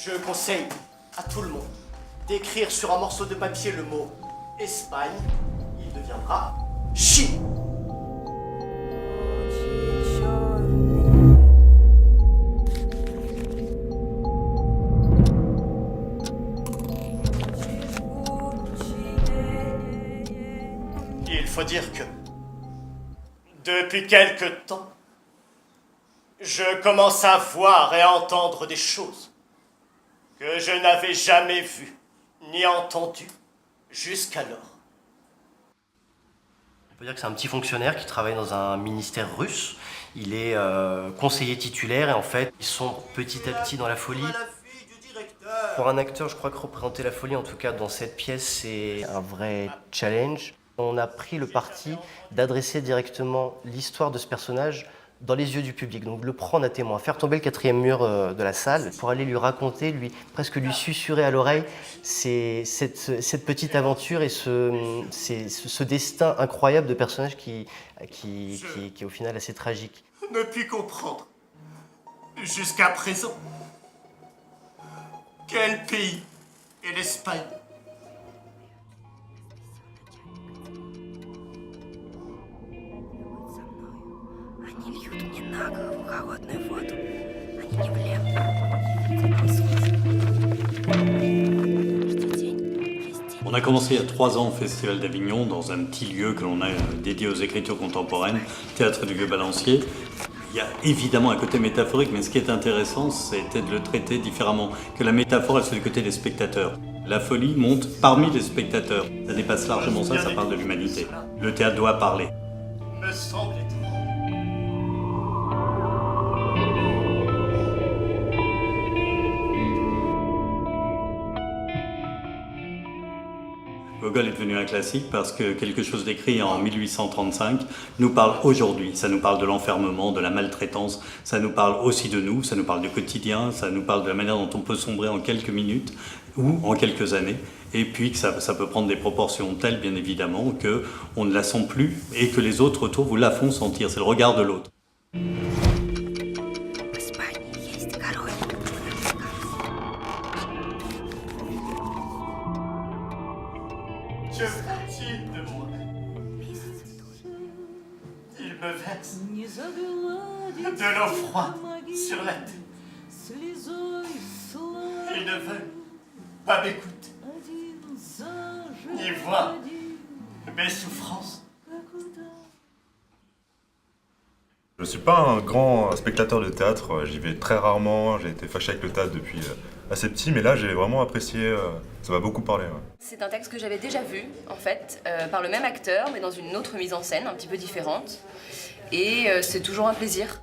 Je conseille à tout le monde d'écrire sur un morceau de papier le mot Espagne. Il deviendra Chine. Il faut dire que, depuis quelque temps, je commence à voir et à entendre des choses que je n'avais jamais vues ni entendues jusqu'alors. On peut dire que c'est un petit fonctionnaire qui travaille dans un ministère russe. Il est conseiller titulaire et en fait, ils sont petit à petit dans la folie. Pour un acteur, je crois que représenter la folie, en tout cas dans cette pièce, c'est un vrai challenge. On a pris le parti d'adresser directement l'histoire de ce personnage dans les yeux du public, donc le prendre à témoin, faire tomber le quatrième mur de la salle pour aller lui raconter, presque lui susurrer à l'oreille cette petite aventure et ce destin incroyable de personnage qui est au final assez tragique. Ne puis comprendre, jusqu'à présent, quel pays est l'Espagne? Они льют мне на голову холодную воду. Они не влепят. On a commencé il y a 3 ans au Festival d'Avignon, dans un petit lieu que l'on a dédié aux écritures contemporaines, Théâtre du Vieux-Balancier. Il y a évidemment un côté métaphorique, mais ce qui est intéressant, c'était de le traiter différemment, que la métaphore, elle soit du côté des spectateurs. La folie monte parmi les spectateurs. Ça dépasse largement ça parle de l'humanité. Le théâtre doit parler. Me semble-t-il. Gogol est devenu un classique parce que quelque chose d'écrit en 1835 nous parle aujourd'hui. Ça nous parle de l'enfermement, de la maltraitance, ça nous parle aussi de nous, ça nous parle du quotidien, ça nous parle de la manière dont on peut sombrer en quelques minutes ou en quelques années. Et puis que ça peut prendre des proportions telles, bien évidemment, qu'on ne la sent plus et que les autres autour vous la font sentir. C'est le regard de l'autre. В Испании есть король. Que fait-il de moi? Il me verse de l'eau froide sur la tête. Ils ne veulent pas m'écouter, ni voir mes souffrances. Je ne suis pas un grand spectateur de théâtre, j'y vais très rarement, j'ai été fâché avec le théâtre depuis assez petit, mais là j'ai vraiment apprécié, ça m'a beaucoup parlé. Ouais. C'est un texte que j'avais déjà vu, en fait, par le même acteur, mais dans une autre mise en scène, un petit peu différente. Et c'est toujours un plaisir.